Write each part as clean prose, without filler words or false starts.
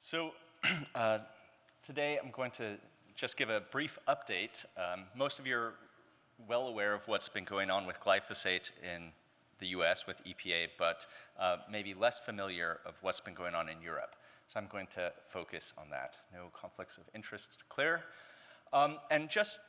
So today I'm going to just give a brief update. Most of you are well aware of what's been going on with glyphosate in the US with EPA, but maybe less familiar of what's been going on in Europe. So I'm going to focus on that. No conflicts of interest, clear. And just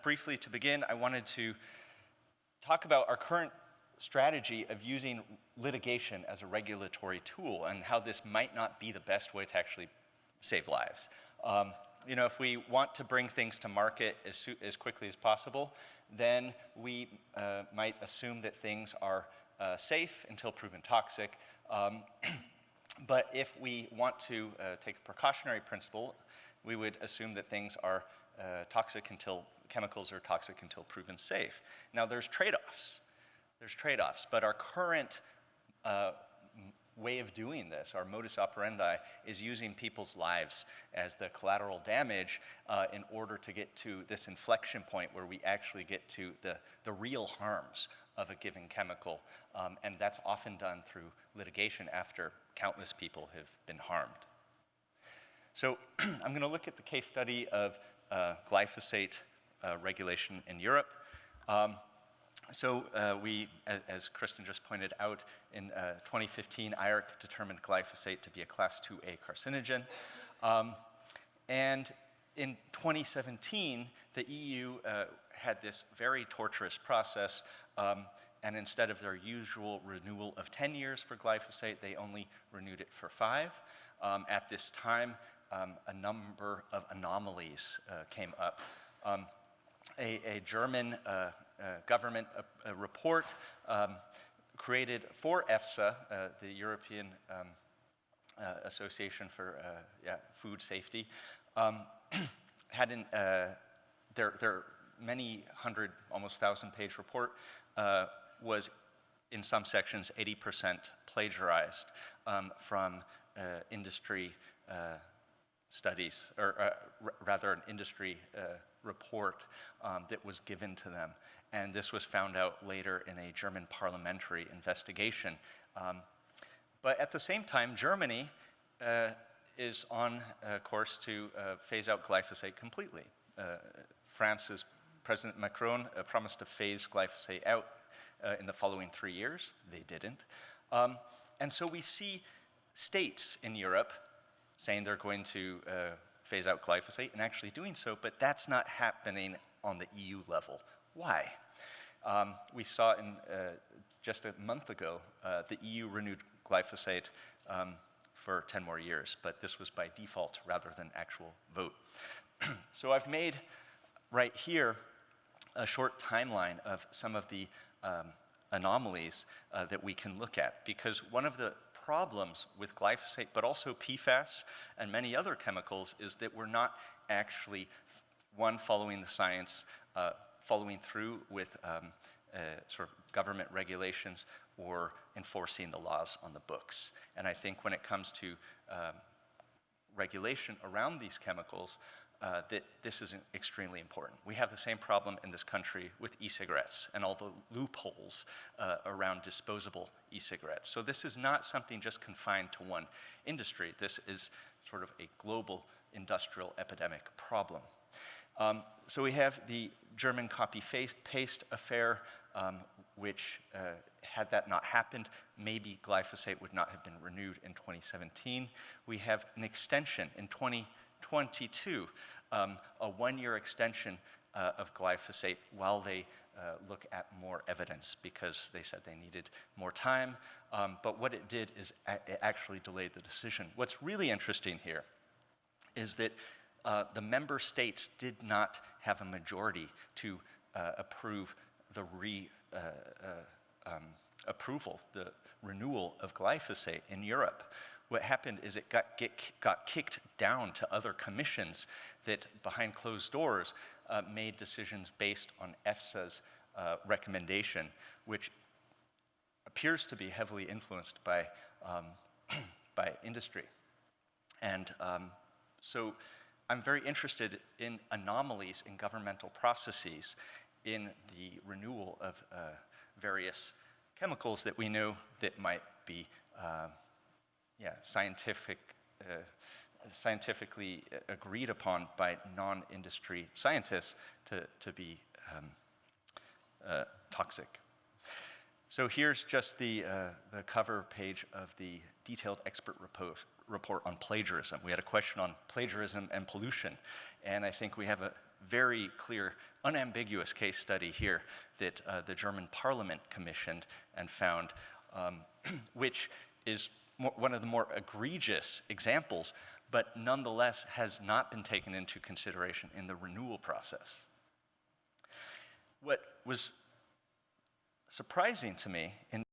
briefly to begin, I wanted to talk about our current strategy of using litigation as a regulatory tool and how this might not be the best way to actually save lives. If we want to bring things to market as quickly as possible, then we might assume that things are safe until proven toxic. But if we want to take a precautionary principle, we would assume that things are chemicals are toxic until proven safe. Now there's trade-offs. But our current way of doing this, our modus operandi, is using people's lives as the collateral damage in order to get to this inflection point where we actually get to the real harms of a given chemical. And that's often done through litigation after countless people have been harmed. So I'm going to look at the case study of glyphosate regulation in Europe. So we, as Kristen just pointed out, in 2015, IARC determined glyphosate to be a Class 2A carcinogen. And in 2017, the EU had this very torturous process, and instead of their usual renewal of 10 years for glyphosate, they only renewed it for 5. At this time, a number of anomalies came up. A German government report created for EFSA, the European Association for Food Safety, had their many hundred, almost 1,000-page report was in some sections 80% plagiarized from industry studies, or rather an industry report that was given to them. And this was found out later in a German parliamentary investigation. But at the same time, Germany is on course to phase out glyphosate completely. France's President Macron promised to phase glyphosate out in the following 3 years. They didn't. And so we see states in Europe saying they're going to phase out glyphosate and actually doing so, but that's not happening on the EU level. Why? We saw just a month ago, the EU renewed glyphosate for 10 more years, but this was by default rather than actual vote. So I've made right here a short timeline of some of the anomalies that we can look at, because one of the problems with glyphosate, but also PFAS and many other chemicals, is that we're not actually, one, following the science, following through with sort of government regulations or enforcing the laws on the books. And I think when it comes to regulation around these chemicals, that this is extremely important. We have the same problem in this country with e-cigarettes and all the loopholes around disposable e-cigarettes. So this is not something just confined to one industry. This is sort of a global industrial epidemic problem. So we have the German copy-paste affair, which had that not happened, maybe glyphosate would not have been renewed in 2017. We have an extension in 2022, a one-year extension of glyphosate while they look at more evidence, because they said they needed more time. But what it did is it actually delayed the decision. What's really interesting here is that the member states did not have a majority to approve the approval, the renewal of glyphosate in Europe. What happened is it got kicked down to other commissions that, behind closed doors, made decisions based on EFSA's recommendation, which appears to be heavily influenced by industry. And so I'm very interested in anomalies in governmental processes in the renewal of various chemicals that we know that might be scientific scientifically agreed upon by non-industry scientists to be toxic. So here's just the cover page of the detailed expert report on plagiarism. We had a question on plagiarism and pollution, and I think we have a very clear, unambiguous case study here that the German Parliament commissioned and found, which is one of the more egregious examples, but nonetheless has not been taken into consideration in the renewal process. What was surprising to me in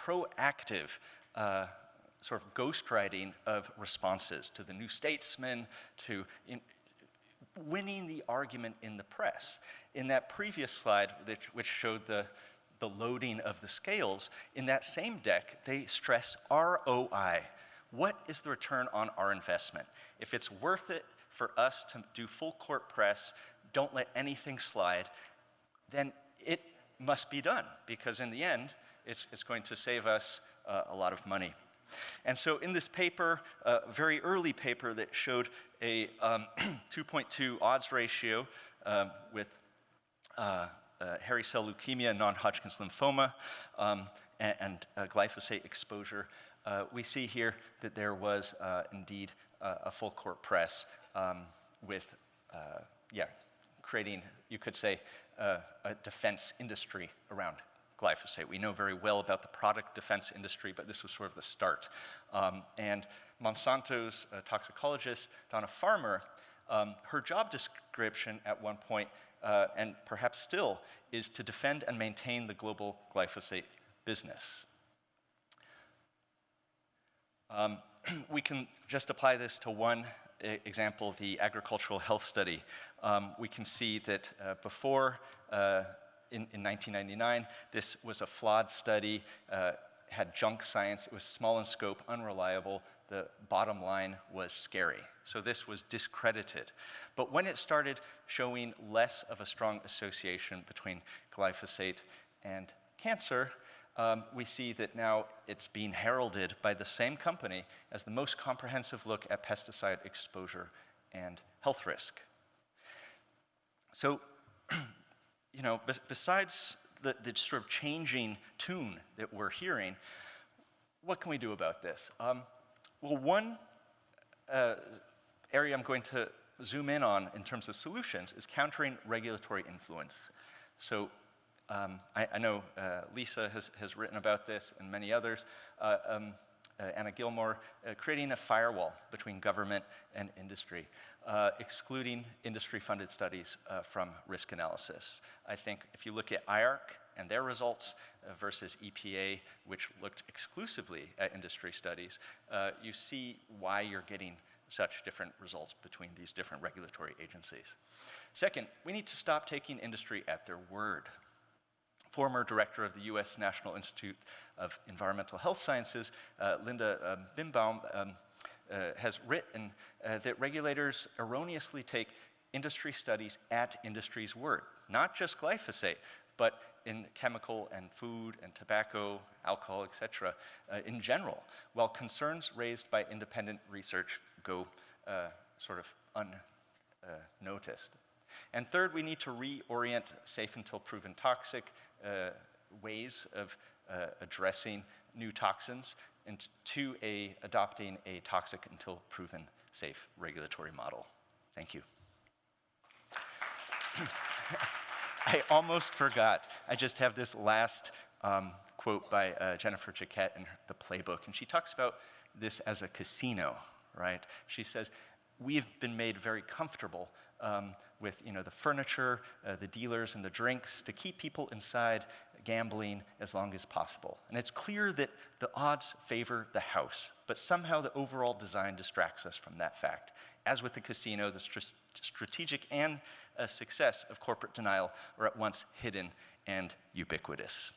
proactive sort of ghostwriting of responses to the New Statesman, to winning the argument in the press. In that previous slide, which showed the loading of the scales, in that same deck, they stress ROI. What is the return on our investment? If it's worth it for us to do full court press, don't let anything slide, then it must be done, because in the end, it's going to save us a lot of money. And so in this paper, a very early paper that showed a 2.2 odds ratio with hairy cell leukemia, non-Hodgkin's lymphoma, and glyphosate exposure, we see here that there was indeed a full court press with, creating, you could say, a defense industry around glyphosate. We know very well about the product defense industry, but this was sort of the start. And Monsanto's toxicologist, Donna Farmer, her job description at one point, and perhaps still, is to defend and maintain the global glyphosate business. We can just apply this to one example, the agricultural health study. We can see that before, in 1999, this was a flawed study, had junk science, it was small in scope, unreliable, the bottom line was scary. So this was discredited. But when it started showing less of a strong association between glyphosate and cancer, we see that now it's being heralded by the same company as the most comprehensive look at pesticide exposure and health risk. So, you know, besides the sort of changing tune that we're hearing, what can we do about this? Well, one area I'm going to zoom in on in terms of solutions is countering regulatory influence. So I know Lisa has written about this and many others. Anna Gilmore, creating a firewall between government and industry, excluding industry-funded studies from risk analysis. I think if you look at IARC and their results versus EPA, which looked exclusively at industry studies, you see why you're getting such different results between these different regulatory agencies. Second, we need to stop taking industry at their word. Former director of the U.S. National Institute of Environmental Health Sciences, Linda Bimbaum, has written that regulators erroneously take industry studies at industry's word, not just glyphosate, but in chemical and food and tobacco, alcohol, et cetera, in general, while concerns raised by independent research go sort of unnoticed. And third, we need to reorient safe until proven toxic ways of addressing new toxins to adopting a toxic until proven safe regulatory model. Thank you. I almost forgot. I just have this last quote by Jennifer Chiquette in the playbook, and she talks about this as a casino, right? She says, we've been made very comfortable with the furniture, the dealers, and the drinks to keep people inside gambling as long as possible. And it's clear that the odds favor the house, but somehow the overall design distracts us from that fact. As with the casino, the strategic and success of corporate denial are at once hidden and ubiquitous.